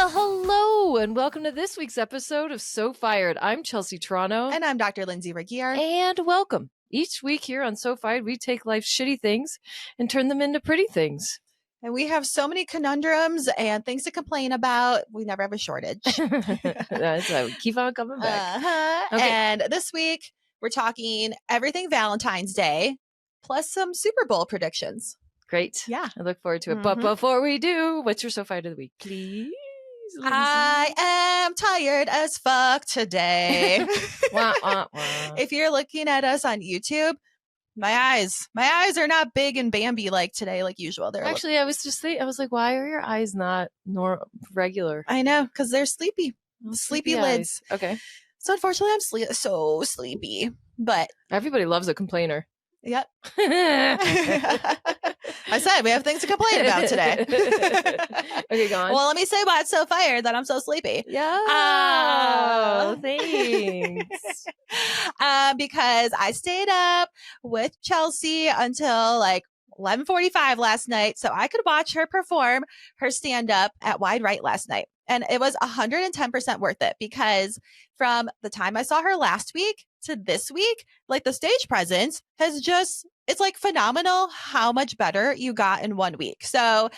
Well, hello, and welcome to this week's episode of So Fired. I'm Chelsea Toronto. And I'm Dr. Lindsay Regier. And welcome. Each week here on So Fired, we take life's shitty things and turn them into pretty things. And we have so many conundrums and things to complain about. We never have a shortage. That's why we keep on coming back. Okay. And this week, we're talking everything Valentine's Day, plus some Super Bowl predictions. Great. Yeah. I look forward to it. But before we do, what's your So Fired of the week, please? Lindsay? I am tired as fuck today. Wah, wah, wah. If you're looking at us on YouTube, my eyes are not big and Bambi like today, like usual. They're Actually, I was just thinking, I was like, why are your eyes not regular? I know, because they're sleepy. Sleepy lids. Eyes. Okay. So unfortunately, I'm so sleepy. But everybody loves a complainer. Yep. I said we have things to complain about today. Okay, go on. Well, let me say why it's so fired that I'm so sleepy. Yeah. Oh, thanks. Because I stayed up with Chelsea until like 11:45 last night so I could watch her perform her stand-up at Wide Right last night. And it was 110% worth it because from the time I saw her last week to this week, like the stage presence has just, it's like phenomenal how much better you got in 1 week. So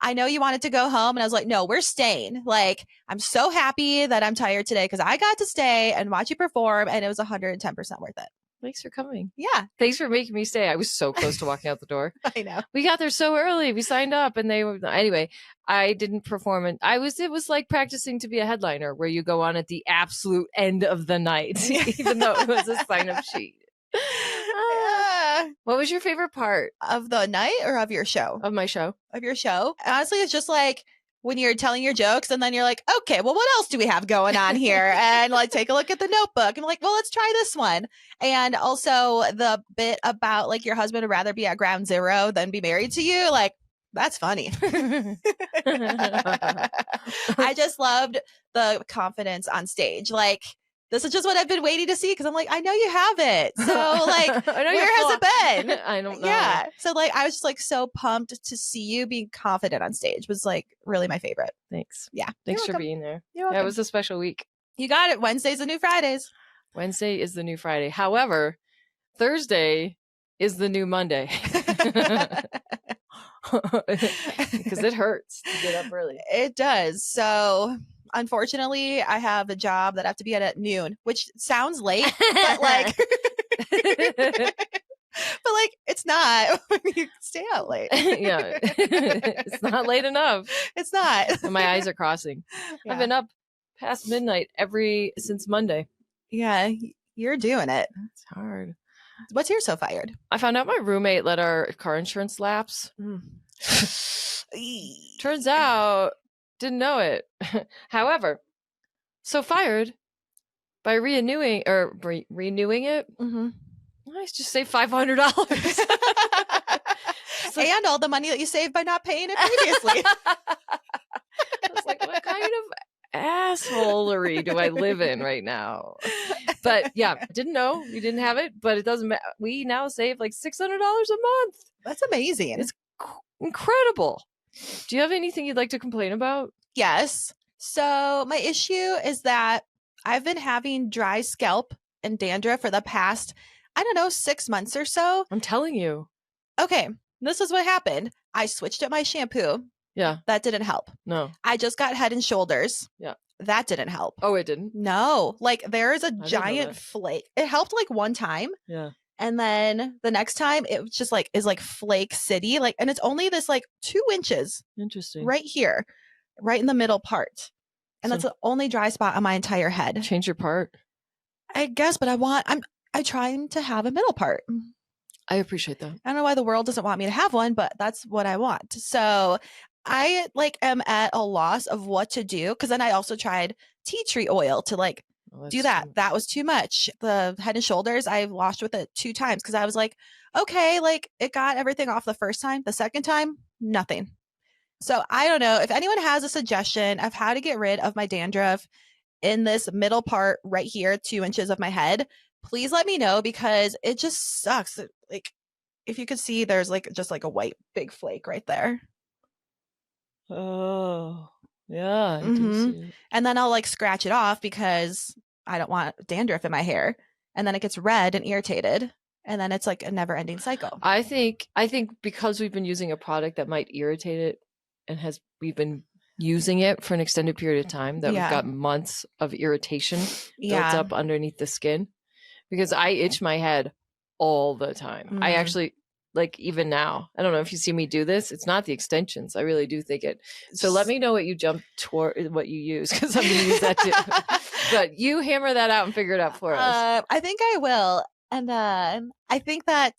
I know you wanted to go home and I was like, no, we're staying. Like, I'm so happy that I'm tired today because I got to stay and watch you perform and it was 110% worth it. Thanks for coming. Yeah. Thanks for making me stay. I was so close to walking out the door. I know. We got there so early. We signed up and anyway, I didn't perform. And it was like practicing to be a headliner where you go on at the absolute end of the night, even though it was a sign-up sheet. What was your favorite part? Of the night or of your show? Of my show. Of your show? Honestly, it's just like when you're telling your jokes and then you're like, okay, well, what else do we have going on here? And like, take a look at the notebook and like, well, let's try this one. And also the bit about like your husband would rather be at ground zero than be married to you. Like, that's funny. I just loved the confidence on stage. Like, this is just what I've been waiting to see because I'm like, I know you have it. So like, where has it been? I don't know. Yeah. So like, I was just like so pumped to see you being confident on stage was like really my favorite. Thanks. Yeah. Thanks for being there. You're welcome. That was a special week. You got it. Wednesdays and new Fridays. Wednesday is the new Friday. However, Thursday is the new Monday. Because it hurts to get up early. It does. So unfortunately, I have a job that I have to be at noon, which sounds late, but like, it's not when you stay out late. Yeah, it's not late enough. It's not. And my eyes are crossing. Yeah. I've been up past midnight since Monday. Yeah, you're doing it. It's hard. What's your So Fired? I found out my roommate let our car insurance lapse. Turns out, didn't know it. However, So Fired by renewing it. I just saved $500. And all the money that you saved by not paying it previously. I was like, what kind of assholery do I live in right now? But yeah, didn't know. We didn't have it, but it doesn't matter. We now save like $600 a month. That's amazing. It's incredible. Do you have anything you'd like to complain about? Yes. So my issue is that I've been having dry scalp and dandruff for the past, 6 months or so. I'm telling you. Okay. This is what happened. I switched up my shampoo. Yeah. That didn't help. No. I just got Head and Shoulders. Yeah. That didn't help. Oh, it didn't? No. Like there is a giant flake. It helped like one time. Yeah. And then the next time it was just like is like Flake City. Like, and it's only this like 2 inches. Interesting. Right here. Right in the middle part. And that's the only dry spot on my entire head. Change your part. I guess, but I'm trying to have a middle part. I appreciate that. I don't know why the world doesn't want me to have one, but that's what I want. So I am at a loss of what to do. Because then I also tried tea tree oil to do that. That was too much. The Head and Shoulders, I've washed with it 2 times because I was like, okay, it got everything off the first time. The second time, nothing. So I don't know if anyone has a suggestion of how to get rid of my dandruff in this middle part right here, 2 inches of my head. Please let me know because it just sucks. Like if you could see, there's just a white big flake right there. Oh, Yeah, I do see it. And then I'll like scratch it off because I don't want dandruff in my hair. And then it gets red and irritated. And then it's like a never ending cycle. I think because we've been using a product that might irritate it and we've been using it for an extended period of time, that we've got months of irritation built up underneath the skin. Because I itch my head all the time. I actually, like, even now, I don't know if you see me do this. It's not the extensions. I really do think it. So let me know what you jump toward, what you use, because I'm going to use that too. But you hammer that out and figure it out for us. I think I will. And I think that,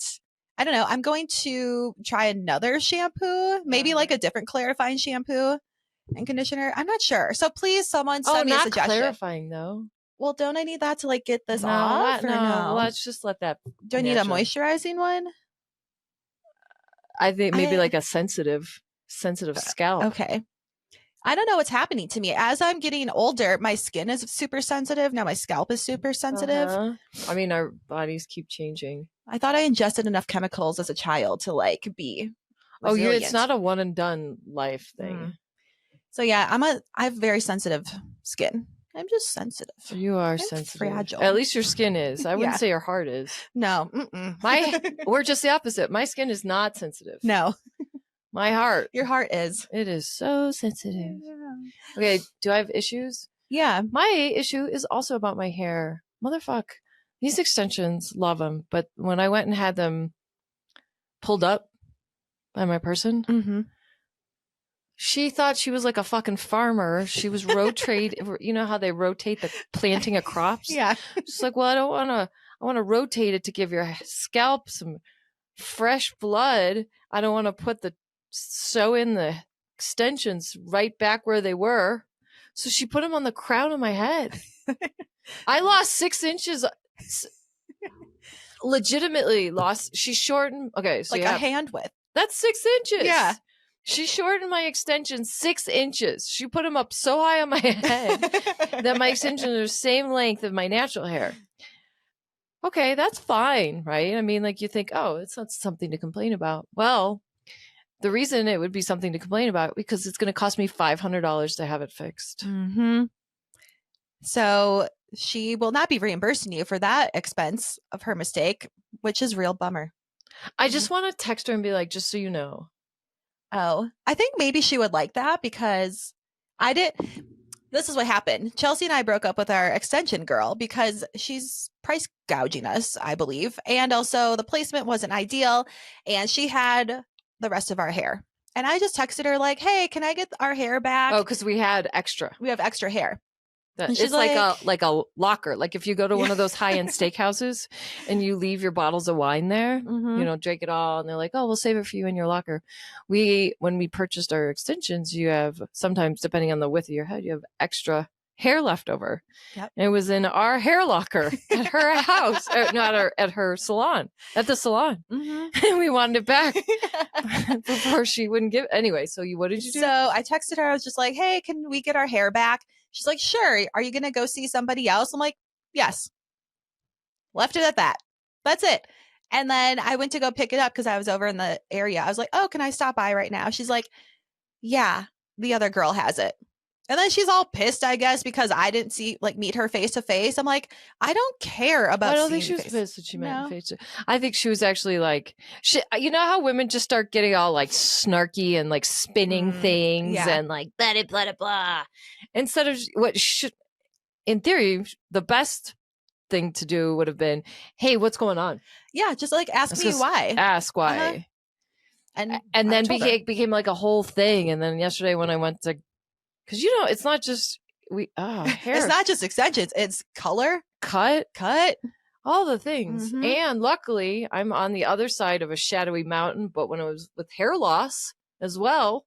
I don't know, I'm going to try another shampoo, maybe like a different clarifying shampoo and conditioner. I'm not sure. So please, someone send me a suggestion. Not clarifying though. Well, don't I need that to like get this off? No, let's just let that. Do I need a moisturizing one? I think maybe like a sensitive scalp. Okay. I don't know what's happening to me. As I'm getting older, my skin is super sensitive. Now my scalp is super sensitive. I mean, our bodies keep changing. I thought I ingested enough chemicals as a child to like be resilient. It's not a one and done life thing. So yeah, I have very sensitive skin. I'm just sensitive. You are sensitive. Fragile. At least your skin is. I wouldn't say your heart is. No. We're just the opposite. My skin is not sensitive. No. My heart. Your heart is. It is so sensitive. Yeah. Okay, do I have issues? Yeah. My issue is also about my hair. Motherfuck. These extensions, love them. But when I went and had them pulled up by my person, she thought she was like a fucking farmer. She was you know how they rotate the planting of crops? Yeah. Just like, well, I want to rotate it to give your scalp some fresh blood. I don't want to sew in the extensions right back where they were. So she put them on the crown of my head. I lost 6 inches. Legitimately lost. She shortened. Okay. So like a hand width. That's 6 inches. Yeah. She shortened my extensions 6 inches. She put them up so high on my head that my extensions are the same length of my natural hair. Okay, that's fine, right? I mean, like you think, oh, it's not something to complain about. Well, the reason it would be something to complain about because it's going to cost me $500 to have it fixed. So she will not be reimbursing you for that expense of her mistake, which is real bummer. I just want to text her and be like, just so you know. Oh, I think maybe she would like that because this is what happened. Chelsea and I broke up with our extension girl because she's price gouging us, I believe. And also the placement wasn't ideal and she had the rest of our hair. And I just texted her like, hey, can I get our hair back? Oh, because we had extra. We have extra hair. It's like a locker. Like if you go to one of those high-end steakhouses and you leave your bottles of wine there, drink it all. And they're like, oh, we'll save it for you in your locker. When we purchased our extensions, you have sometimes, depending on the width of your head, you have extra hair left over. Yep. And it was in our hair locker at her house, at her salon, at the salon. And we wanted it back before she wouldn't give it. Anyway, so what did you do? So I texted her. I was just like, hey, can we get our hair back? She's like, sure. Are you going to go see somebody else? I'm like, yes. Left it at that. That's it. And then I went to go pick it up because I was over in the area. I was like, oh, can I stop by right now? She's like, yeah, the other girl has it. And then she's all pissed, I guess, because I didn't meet her face to face. I'm like, I don't care about. I don't think she was pissed that she met face to. I think she was actually like, you know how women just start getting all like snarky and like spinning things and like blah blah blah, instead of what should, in theory, the best thing to do would have been, hey, what's going on? Yeah, just like ask me why. Ask why. And then became like a whole thing. And then yesterday when I went to. Because, it's not just hair. It's not just extensions. It's color, cut, all the things. And luckily, I'm on the other side of a shadowy mountain. But when I was with hair loss as well,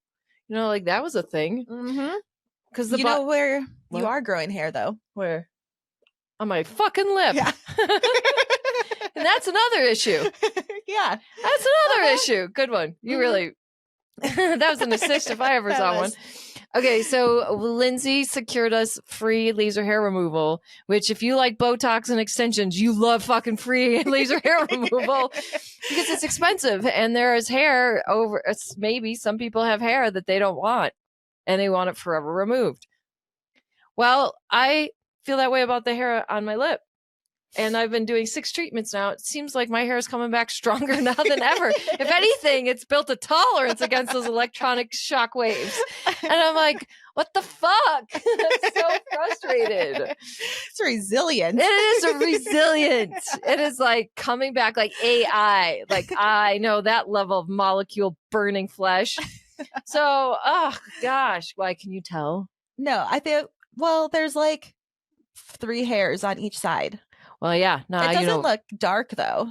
that was a thing. Because where you are growing hair, though. Where? On my fucking lip. Yeah. And that's another issue. Yeah. That's another issue. Good one. You really... that was an assist if I ever saw one. Okay, so Lindsay secured us free laser hair removal, which if you like Botox and extensions, you love fucking free laser hair removal because it's expensive and there is hair maybe some people have hair that they don't want. and they want it forever removed. Well, I feel that way about the hair on my lip. And I've been doing 6 treatments now. It seems like my hair is coming back stronger now than ever. If anything, it's built a tolerance against those electronic shock waves. And I'm like, what the fuck? I'm so frustrated. It's resilient. It is resilient. It is like coming back like AI. Like I know that level of molecule burning flesh. So, oh gosh. Why, can you tell? No, I think, well, there's like 3 hairs on each side. Well, yeah. No, it doesn't look dark though.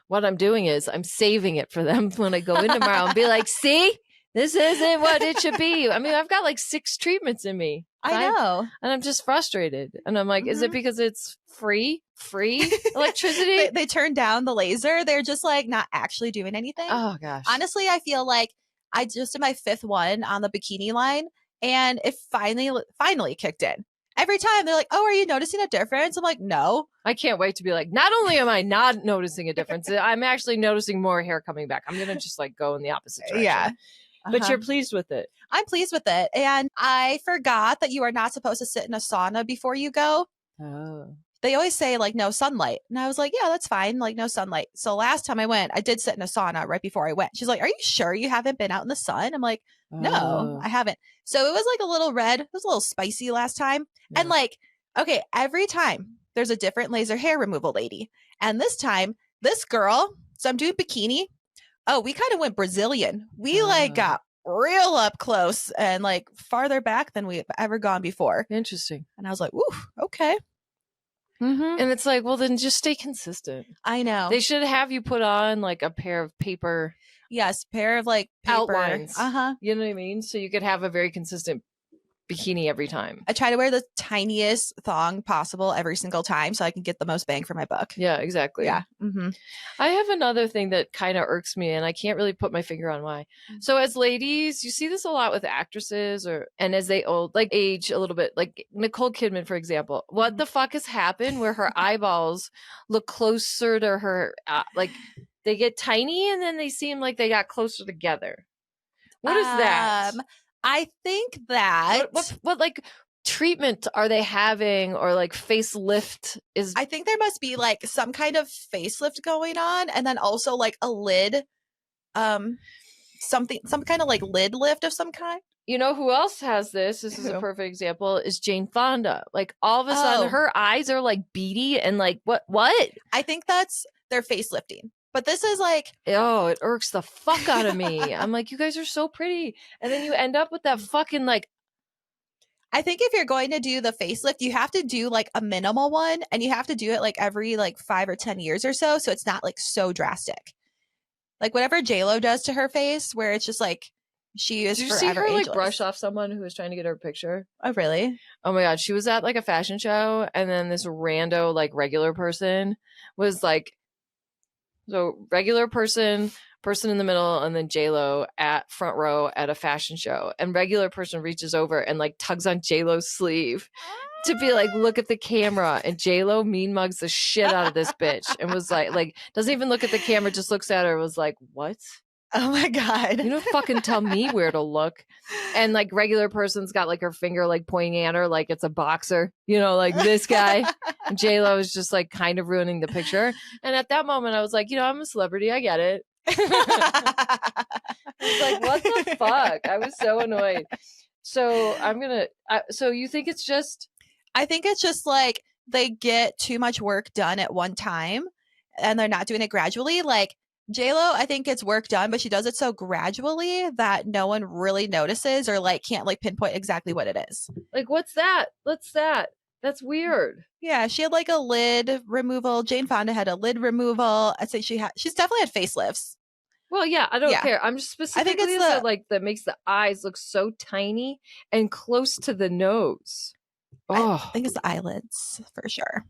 What I'm doing is I'm saving it for them when I go in tomorrow and be like, see, this isn't what it should be. I mean, I've got like 6 treatments in me. I know. And I'm just frustrated. And I'm like, is it because it's free electricity? they turned down the laser. They're just like not actually doing anything. Oh gosh. Honestly, I feel like I just did my 5th one on the bikini line and it finally kicked in. Every time they're like, oh, are you noticing a difference? I'm like, no. I can't wait to be like, not only am I not noticing a difference, I'm actually noticing more hair coming back. I'm going to just like go in the opposite direction. Yeah. But you're pleased with it. I'm pleased with it. And I forgot that you are not supposed to sit in a sauna before you go. Oh. They always say like no sunlight. And I was like, yeah, that's fine. Like no sunlight. So last time I went, I did sit in a sauna right before I went. She's like, are you sure you haven't been out in the sun? I'm like, no, I haven't. So it was like a little red. It was a little spicy last time. Yeah. And like, okay, every time there's a different laser hair removal lady. And this time, this girl, so I'm doing bikini. Oh, we kind of went Brazilian. We like got real up close and like farther back than we've ever gone before. Interesting. And I was like, ooh, okay. Mm-hmm. And it's like, well, then just stay consistent. I know. They should have you put on like a pair of paper. Yes, pair of like paper outlines. Uh-huh. You know what I mean? So you could have a very consistent bikini every time. I try to wear the tiniest thong possible every single time so I can get the most bang for my buck. Yeah, exactly. Yeah. Mm-hmm. I have another thing that kind of irks me and I can't really put my finger on why. So as ladies, you see this a lot with actresses and as they age a little bit, like Nicole Kidman, for example. What the fuck has happened where her eyeballs look closer to her, like they get tiny and then they seem like they got closer together. What is that? I think that what like treatment are they having or like facelift is I think there must be like some kind of facelift going on and then also like a lid some kind of like lid lift of some kind. You know who else has this? This is a perfect example is Jane Fonda. Like all of a sudden her eyes are like beady and like what? I think that's they're facelifting. But this is like, oh, it irks the fuck out of me. I'm like, you guys are so pretty. And then you end up with that fucking like. I think if you're going to do the facelift, you have to do like a minimal one and you have to do it like every like 5 or 10 years or so. So it's not like so drastic. Like whatever JLo does to her face where it's just like she is forever ageless. Did you see her ageless. Like brush off someone who was trying to get her picture? Oh, really? Oh my God. She was at like a fashion show and then this rando like regular person was like, so regular person in the middle, and then JLo at front row at a fashion show. And regular person reaches over and like tugs on JLo's sleeve to be like, look at the camera. And JLo mean mugs the shit out of this bitch and was like doesn't even look at the camera, just looks at her, was like, what? Oh my God. You don't fucking tell me where to look. And like regular person's got like her finger like pointing at her like it's a boxer, you know, like this guy. And JLo is just like kind of ruining the picture. And at that moment I was like, you know, I'm a celebrity. I get it. I was like, what the fuck? I was so annoyed. So so you think it's just. I think it's just like they get too much work done at one time and they're not doing it gradually. Like, JLo, I think gets work done, but she does it so gradually that no one really notices or like can't like pinpoint exactly what it is. Like, what's that? What's that? That's weird. Yeah, she had like a lid removal. Jane Fonda had a lid removal. I'd say she's definitely had facelifts. Well, yeah, I don't care. I'm just specifically I think it's that makes the eyes look so tiny and close to the nose. Oh, I think it's the eyelids for sure.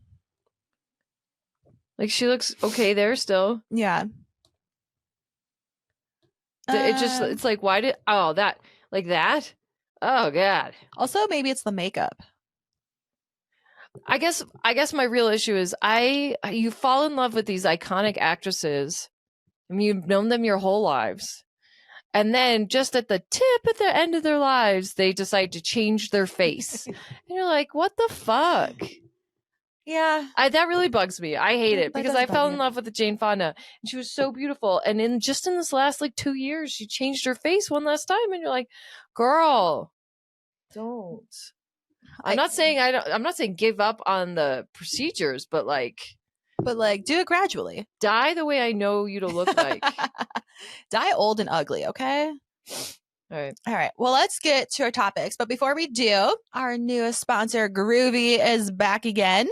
Like she looks okay there still. Yeah. It's like, why did that like that? Oh God. Also, maybe it's the makeup. I guess my real issue is you fall in love with these iconic actresses. I mean, you've known them your whole lives. And then just at the end of their lives, they decide to change their face. And you're like, what the fuck? Yeah. That really bugs me. I hate it because I fell in you. love with the Jane Fonda and she was so beautiful. And in this last like 2 years, she changed her face one last time. And you're like, girl, don't. I'm not saying give up on the procedures, but like do it gradually. Die the way I know you to look like. Die old and ugly, okay? All right. Well, let's get to our topics. But before we do, our newest sponsor, Groovy, is back again.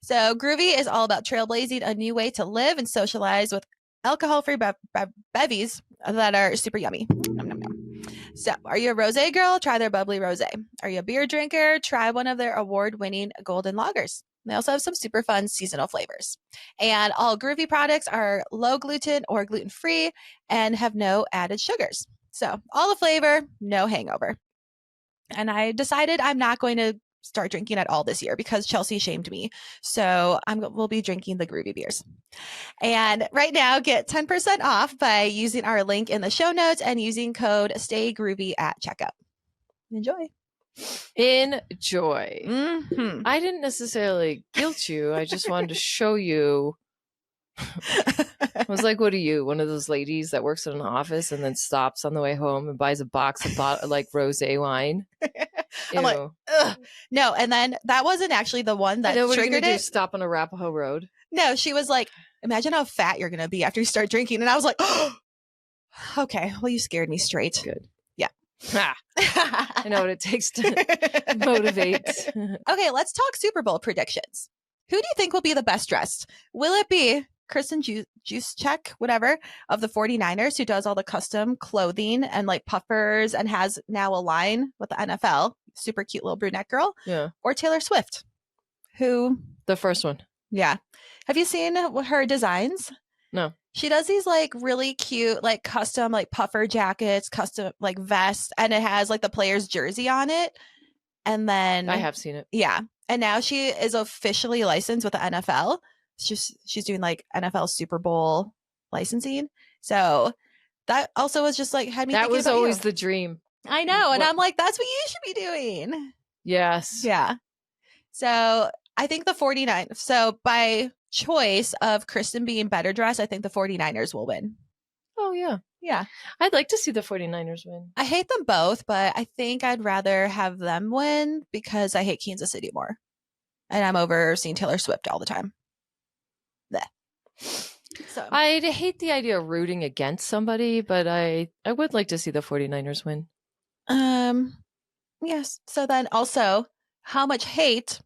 So Groovy is all about trailblazing a new way to live and socialize with alcohol-free bevies that are super yummy. Nom, nom, nom. So are you a rosé girl? Try their bubbly rosé. Are you a beer drinker? Try one of their award-winning golden lagers. They also have some super fun seasonal flavors. And all Groovy products are low gluten or gluten-free and have no added sugars. So all the flavor, no hangover. And I decided I'm not going to start drinking at all this year because Chelsea shamed me. So we'll be drinking the Groovy beers. And right now, get 10% off by using our link in the show notes and using code STAYGROOVY at checkout. Enjoy. Mm-hmm. I didn't necessarily guilt you. I just wanted to show you. I was like, what are you? One of those ladies that works in an office and then stops on the way home and buys a box of like rosé wine? I'm like, ugh. No, and then that wasn't actually the one that triggered it. Stop on Arapahoe Road? No, she was like, imagine how fat you're going to be after you start drinking. And I was like, oh, okay, well, you scared me straight. Good. Yeah. I know what it takes to motivate. Okay, let's talk Super Bowl predictions. Who do you think will be the best dressed? Will it be Kristen Juszczyk, whatever, of the 49ers, who does all the custom clothing and like puffers and has now a line with the NFL, super cute little brunette girl? Yeah. Or Taylor Swift, who? The first one. Yeah. Have you seen her designs? No. She does these like really cute, like custom, like puffer jackets, custom like vest, and it has like the player's jersey on it. And then I have seen it. Yeah. And now she is officially licensed with the NFL. She's doing like NFL Super Bowl licensing. So that also was just like had me. That was always the dream. I know, and I'm like, that's what you should be doing. Yes. Yeah. So I think the 49ers. So by choice of Kristen being better dressed, I think the 49ers will win. Oh yeah. Yeah. I'd like to see the 49ers win. I hate them both, but I think I'd rather have them win because I hate Kansas City more. And I'm over seeing Taylor Swift all the time. So I hate the idea of rooting against somebody, but I would like to see the 49ers win. Yes. So then also, how much hate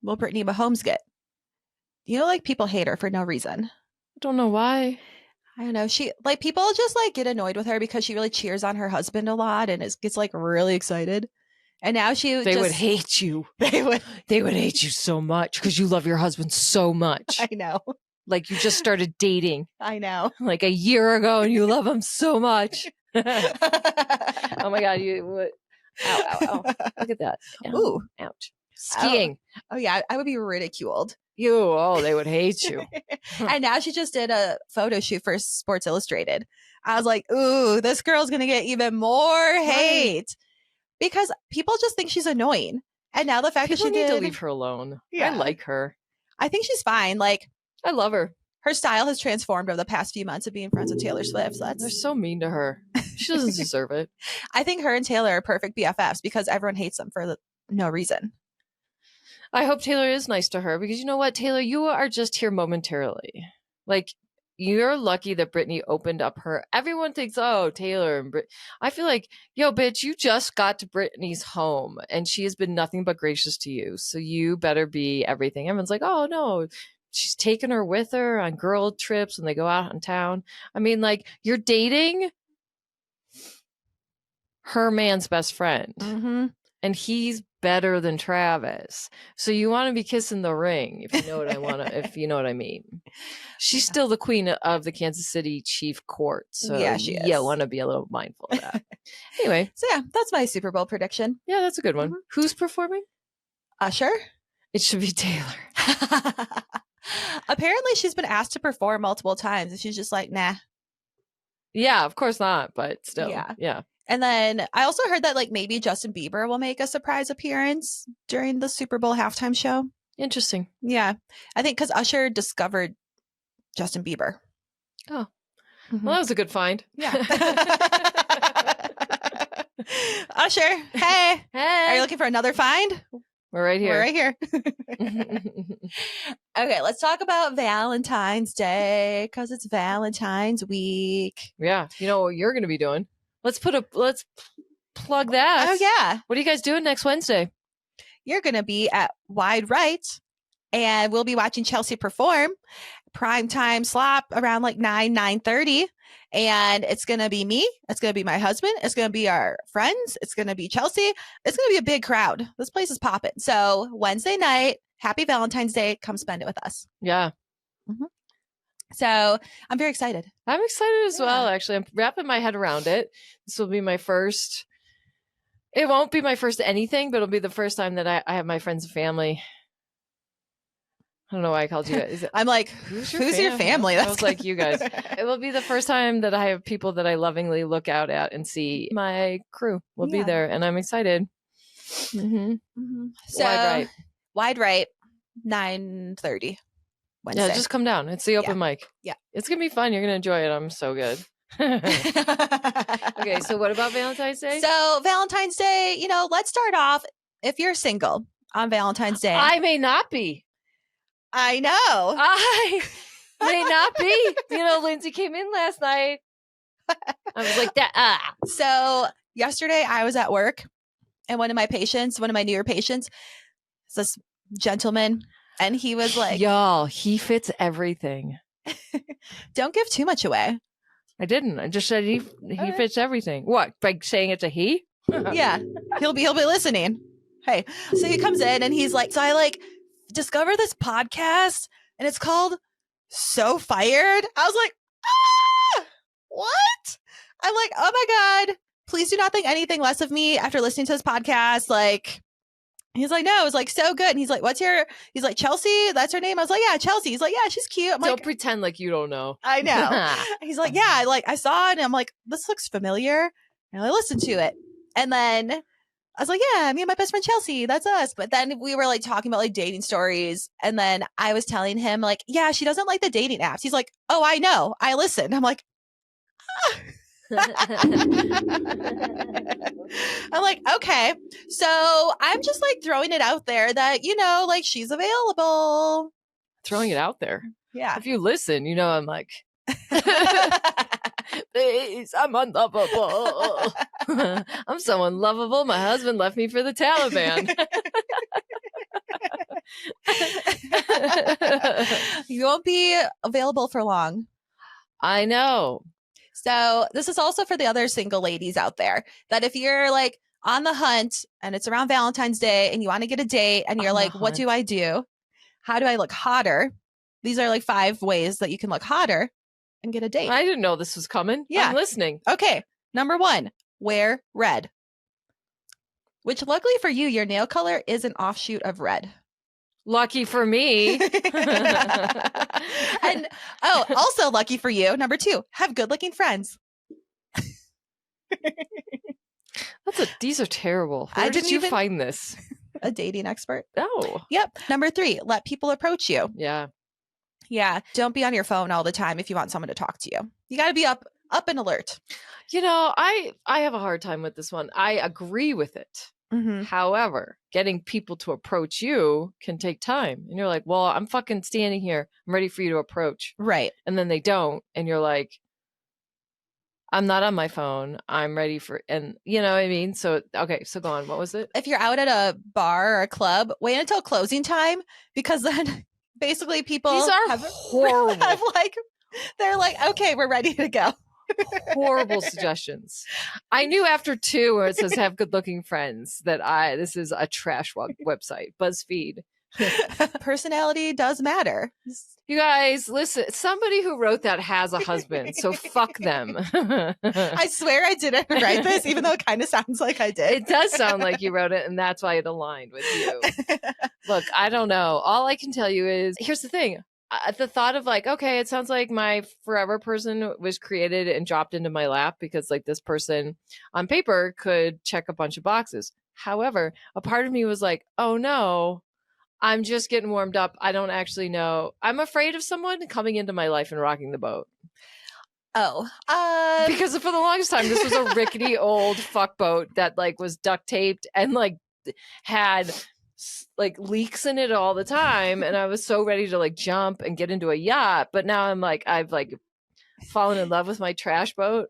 will Brittany Mahomes get? You know, like people hate her for no reason. I don't know why. I don't know. She like people just like get annoyed with her because she really cheers on her husband a lot and gets like really excited. And now they would hate you. They would hate you so much because you love your husband so much. I know. Like you just started dating. I know. Like a year ago and you love him so much. Oh my God. Ow, ow, ow. Look at that. Ow. Ooh. Ouch. Skiing. Oh yeah. I would be ridiculed. They would hate you. And now she just did a photo shoot for Sports Illustrated. I was like, ooh, this girl's going to get even more hate because people just think she's annoying. And now the fact that she need to leave her alone. Yeah. I like her. I think she's fine. Like, I love her. Her style has transformed over the past few months of being friends with Taylor Swift. So they're so mean to her. She doesn't deserve it. I think her and Taylor are perfect BFFs because everyone hates them for no reason. I hope Taylor is nice to her because you know what, Taylor, you are just here momentarily. Like, you're lucky that Brittany opened up her. Everyone thinks, oh, Taylor and Brittany. I feel like, yo, bitch, you just got to Brittany's home and she has been nothing but gracious to you. So you better be everything. Everyone's like, oh, no, she's taking her with her on girl trips when they go out in town. I mean, like, you're dating her man's best friend. Mm-hmm. And he's better than Travis. So you want to be kissing the ring, if you know what if you know what I mean. She's still the queen of the Kansas City Chief Court. So yeah, she is. You want to be a little mindful of that. Anyway. So yeah, that's my Super Bowl prediction. Yeah, that's a good one. Mm-hmm. Who's performing? Usher? It should be Taylor. Apparently she's been asked to perform multiple times and she's just like, nah. Yeah, of course not, but still. Yeah. Yeah. And then I also heard that like maybe Justin Bieber will make a surprise appearance during the Super Bowl halftime show. Interesting. Yeah. I think because Usher discovered Justin Bieber. Oh. Mhm. Well, that was a good find. Yeah. Usher, hey. Hey. Are you looking for another find? We're right here. We're right here. Okay, let's talk about Valentine's Day because it's Valentine's week. Yeah. You know what you're going to be doing? Let's plug that. Oh, yeah. What are you guys doing next Wednesday? You're going to be at Wide Right, and we'll be watching Chelsea perform. Prime time slot around like 9:30. And it's going to be me. It's going to be my husband. It's going to be our friends. It's going to be Chelsea. It's going to be a big crowd. This place is popping. So Wednesday night, happy Valentine's Day. Come spend it with us. Yeah. Mm-hmm. So I'm very excited. I'm excited as well, actually. I'm wrapping my head around it. This will be my first. It won't be my first anything, but it'll be the first time that I have my friends and family. I don't know why I called you. I'm like, who's your family? I was like, you guys. It will be the first time that I have people that I lovingly look out at and see. My crew will be there, and I'm excited. Mm-hmm. Mm-hmm. So, Wide Right, 9:30 Wednesday. Yeah, just come down. It's the open mic. Yeah. It's going to be fun. You're going to enjoy it. I'm so good. Okay, so what about Valentine's Day? So, Valentine's Day, let's start off. If you're single on Valentine's Day. I may not be. I know. I may not be. Lindsay came in last night. I was like that. So yesterday I was at work and one of my newer patients, is this gentleman, and he was like, y'all, he fits everything. Don't give too much away. I didn't. I just said he fits everything. What? By saying it's a he? Yeah. He'll be listening. Hey. So he comes in and he's like, so I discover this podcast and it's called So Fired. I was like, what? I'm like, oh my God, please do not think anything less of me after listening to this podcast. He's like, no, it was so good. And he's like, he's like, Chelsea, that's her name. I was like, yeah, Chelsea. He's like, yeah, she's cute. Don't pretend like you don't know. I know. He's like, yeah, I saw it and I'm like, this looks familiar. And I listened to it. And then I was like, yeah, me and my best friend Chelsea, that's us. But then we were talking about dating stories. And then I was telling him yeah, she doesn't like the dating apps. He's like, oh, I know. I listened. I'm like, I'm like, okay. So I'm just throwing it out there that, she's available. Throwing it out there. Yeah. If you listen, I'm like, please, I'm unlovable. I'm so unlovable. My husband left me for the Taliban. You won't be available for long. I know. So this is also for the other single ladies out there, that if you're on the hunt and it's around Valentine's Day and you want to get a date and you're what do I do? How do I look hotter? These are 5 ways that you can look hotter and get a date. I didn't know this was coming. Yeah. I'm listening. Okay. Number 1, wear red. Which luckily for you, your nail color is an offshoot of red. Lucky for me. And also lucky for you, number 2, have good looking friends. These are terrible. Where did you find this? A dating expert. Oh. Yep. Number 3, let people approach you. Yeah. Yeah. Don't be on your phone all the time if you want someone to talk to you. You got to be up and alert. I have a hard time with this one. I agree with it. Mm-hmm. However, getting people to approach you can take time. And you're like, well, I'm fucking standing here. I'm ready for you to approach. Right. And then they don't. And you're like, I'm not on my phone. I'm ready for, and you know what I mean? So, okay. So go on. What was it? If you're out at a bar or a club, wait until closing time, because then basically people These are horrible. They're like, okay, we're ready to go. Horrible suggestions. I knew after 2 where it says have good looking friends that this is a trash website. BuzzFeed. Personality does matter. You guys, listen, somebody who wrote that has a husband, so fuck them. I swear I didn't write this, even though it kind of sounds like I did. It does sound like you wrote it, and that's why it aligned with you. Look, I don't know. All I can tell you is, here's the thing. at the thought of like, okay, it sounds like my forever person was created and dropped into my lap because like this person on paper could check a bunch of boxes. However, a part of me was like, oh no, I'm just getting warmed up. I don't actually know. I'm afraid of someone coming into my life and rocking the boat. Oh, Because for the longest time, this was a rickety old fuck boat that like was duct taped and like had like leaks in it all the time. And I was so ready to like jump and get into a yacht. But now I'm like, I've like fallen in love with my trash boat.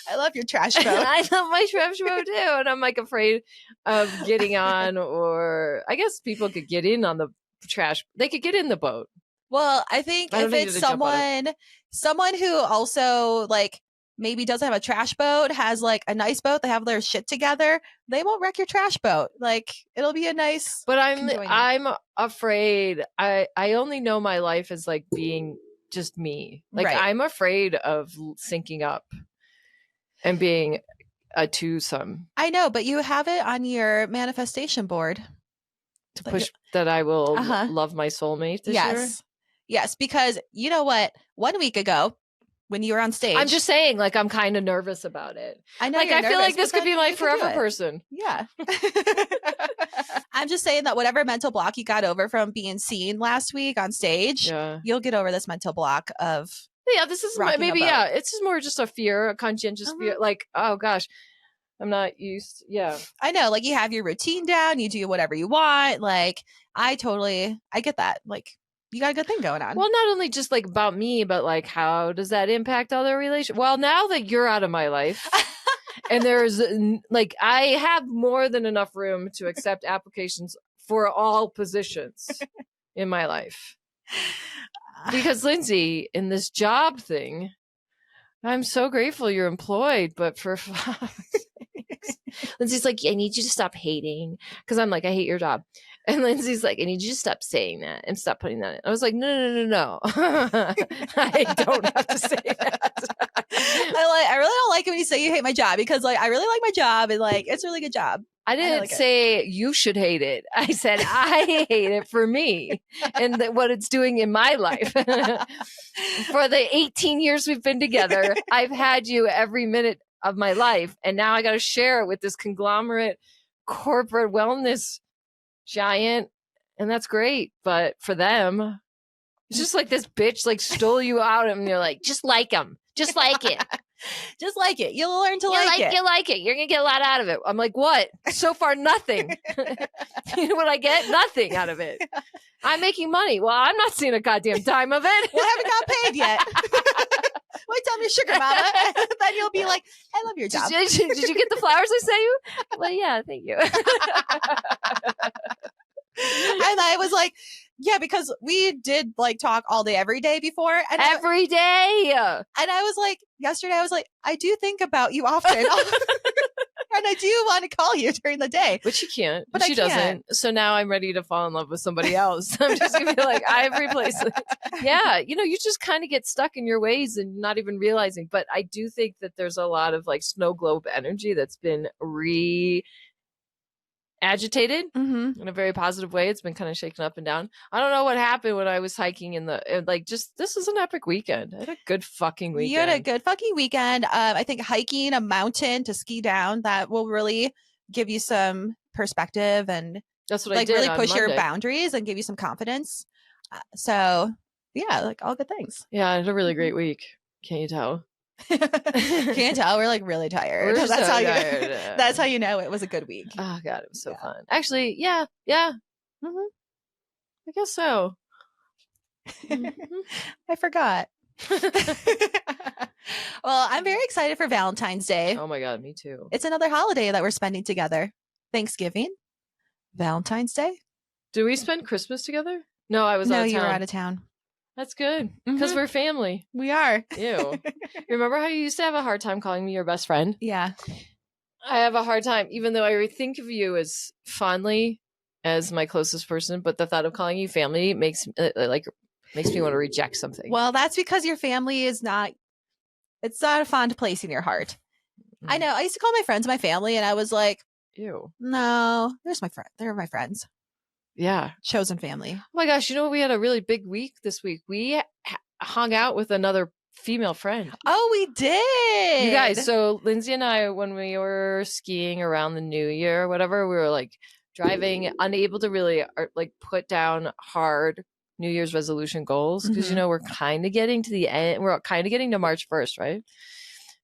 I love your trash boat. I love my trash boat too. And I'm like afraid of getting on, or I guess people could get in on the trash. They could get in the boat. Well, I think if it's someone who also like maybe doesn't have a trash boat, has like a nice boat, they have their shit together, they won't wreck your trash boat. Like it'll be a nice. But I'm afraid. I only know my life as like being just me. Like I'm afraid of syncing up and being a twosome. I know, but you have it on your manifestation board to push that I will love my soulmate this year. Yes, because you know what? 1 week ago, when you were on stage, I'm just saying, like, I'm kind of nervous about it. I know, like, I feel like this could be my forever person. Yeah. I'm just saying that whatever mental block you got over from being seen last week on stage, you'll get over this mental block of. Yeah, this is maybe, it's just more just a fear, a conscientious fear. Like, oh gosh, I'm not used. Yeah. I know. Like, you have your routine down, you do whatever you want. Like, I get that. Like, you got a good thing going on. Well, not only just like about me, but like, how does that impact other relations? Well, now that you're out of my life and there's like, I have more than enough room to accept applications for all positions in my life. Because Lindsay, in this job thing, I'm so grateful you're employed, but for Lindsay's like, I need you to stop hating. Because I'm like, I hate your job. And Lindsay's like, I need you to stop saying that and stop putting that in. I was like, no. I don't have to say that. I really don't like it when you say you hate my job, because like I really like my job and like it's a really good job. I didn't say you should hate it. I said I hate it for me and what it's doing in my life. For the 18 years we've been together, I've had you every minute of my life, and now I got to share it with this conglomerate corporate wellness giant, and that's great. But for them, it's just like this bitch like stole you out, and you're like, just like him, just like it. Just like it. You'll learn to like it. You like it. You're going to get a lot out of it. I'm like, what? So far, nothing. You know what I get? Nothing out of it. I'm making money. Well, I'm not seeing a goddamn dime of it. Well, I haven't got paid yet. Wait till I'm your sugar mama. Then you'll be like, I love your job. Did you get the flowers I sent you? Well, yeah, thank you. And I was like, yeah, because we did like talk all day, every day before. And every day. And I was like, yesterday, I was like, I do think about you often. And I do want to call you during the day. But she can't. But she doesn't. So now I'm ready to fall in love with somebody else. I'm just going to be like, I've replaced it. Yeah. You know, you just kind of get stuck in your ways and not even realizing. But I do think that there's a lot of like snow globe energy that's been agitated in a very positive way. It's been kind of shaken up and down. I don't know what happened when I was hiking in the like, just this is an epic weekend. I had a good fucking weekend. You had a good fucking weekend. I think hiking a mountain to ski down, that will really give you some perspective and that's what like I did really push Monday. your boundaries and give you some confidence. So yeah, like all good things. Yeah, I had a really great week. Can't you tell? Can't tell. We're like really tired. We're that's so how tired. that's how you know it was a good week. Oh god, it was so fun. Actually, yeah. I guess so. I forgot. Well, I'm very excited for Valentine's Day. Oh my god, me too. It's another holiday that we're spending together. Thanksgiving, Valentine's Day. Do we spend Christmas together? No, I was out of town. No, you were out of town. That's good because we're family. We are. Ew. Remember how you used to have a hard time calling me your best friend? Yeah. I have a hard time, even though I think of you as fondly as my closest person, but the thought of calling you family makes me want to reject something. Well, that's because your family it's not a fond place in your heart. I know. I used to call my friends my family, and I was like, ew. No, they're my friends. Yeah. chosen family. Oh my gosh, you know, we had a really big week this week. We hung out with another female friend. Oh, we did. You guys, so Lindsay and I, when we were skiing around the new year or whatever, we were like driving, unable to really like put down hard New Year's resolution goals because, you know, we're kind of getting to the end. We're kind of getting to March 1st, right?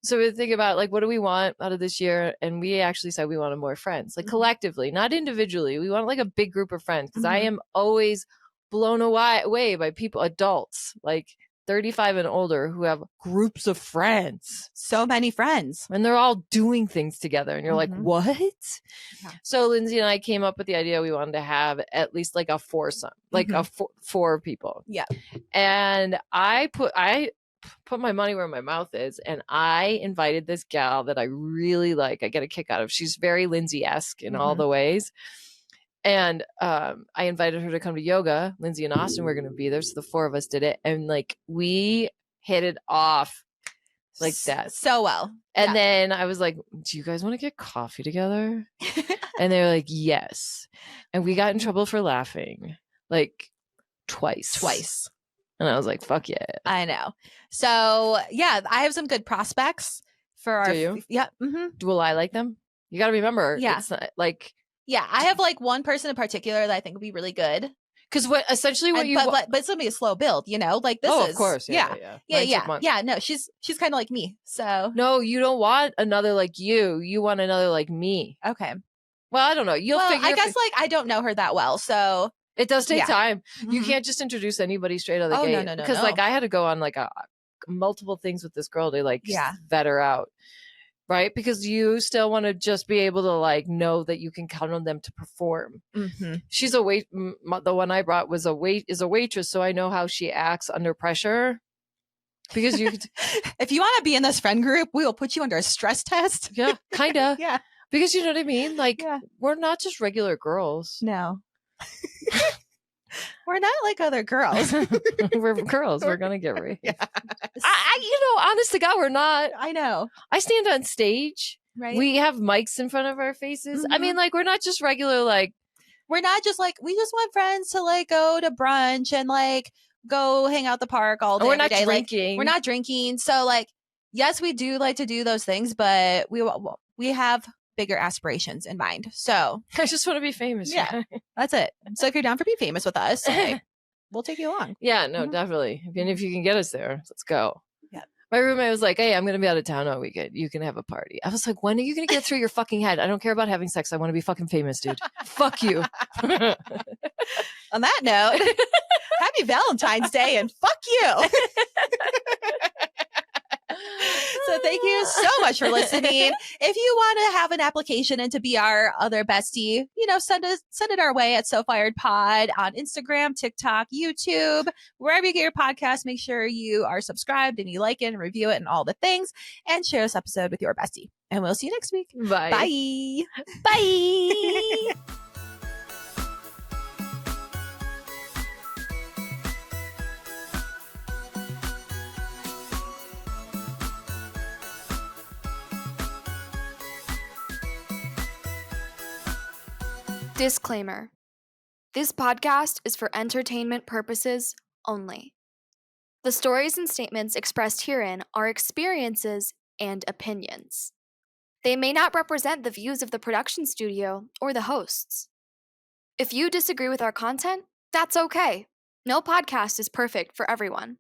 So we think about like, what do we want out of this year? And we actually said we wanted more friends, like collectively, not individually. We want like a big group of friends because I am always blown away by people, adults, like 35 and older, who have groups of friends. So many friends. And they're all doing things together. And you're like, what? Yeah. So Lindsay and I came up with the idea we wanted to have at least like a foursome, like a four people. Yeah. And I put my money where my mouth is, and I invited this gal that I really like. I get a kick out of. She's very Lindsay-esque in all the ways. And I invited her to come to yoga. Lindsay and Austin were going to be there, so the four of us did it, and like we hit it off like that so well. And then I was like, "Do you guys want to get coffee together?" And they were like, "Yes." And we got in trouble for laughing like twice. And I was like, "Fuck yeah!" I know. So yeah, I have some good prospects for our. Do you? Yeah. Will I like them? You got to remember. Yeah. It's not, like. Yeah, I have like one person in particular that I think would be really good. Because what essentially what but it's gonna be a slow build, you know. Like this is. Of course. Yeah. No, she's kind of like me. So no, you don't want another like you. You want another like me. Okay. Well, I don't know. You'll figure. I guess like I don't know her that well, so it does take time. You can't just introduce anybody straight out of the gate. No. Because like I had to go on like multiple things with this girl to like vet her out. Right? Because you still want to just be able to like know that you can count on them to perform. She's a the one I brought is a waitress, so I know how she acts under pressure. Because you if you want to be in this friend group, we will put you under a stress test. Yeah, kind of. Yeah. Because you know what I mean? Like we're not just regular girls. No. We're not like other girls. We're girls. We're going to get raped. Yeah. Honest to God, we're not. I know. I stand on stage. Right. We have mics in front of our faces. I mean, like, we're not just regular, like. We're not just like, we just want friends to like go to brunch and like go hang out the park all day. We're not Like, drinking. we're not drinking. So like, yes, we do like to do those things, but we have bigger aspirations in mind. So I just want to be famous. Yeah, that's it. So if you're down for being famous with us, like, we'll take you along. Yeah, no, definitely. And if you can get us there, let's go. Yeah. My roommate was like, "Hey, I'm going to be out of town all weekend. You can have a party." I was like, "When are you going to get through your fucking head? I don't care about having sex. I want to be fucking famous, dude. Fuck you." On that note, happy Valentine's Day and fuck you. So thank you so much for listening. If you want to have an application and to be our other bestie, send it our way at So Fired Pod on Instagram, TikTok, YouTube, wherever you get your podcast. Make sure you are subscribed and you like it and review it and all the things, and share this episode with your bestie. And we'll see you next week. Bye. Bye. Bye. Disclaimer. This podcast is for entertainment purposes only. The stories and statements expressed herein are experiences and opinions. They may not represent the views of the production studio or the hosts. If you disagree with our content, that's okay. No podcast is perfect for everyone.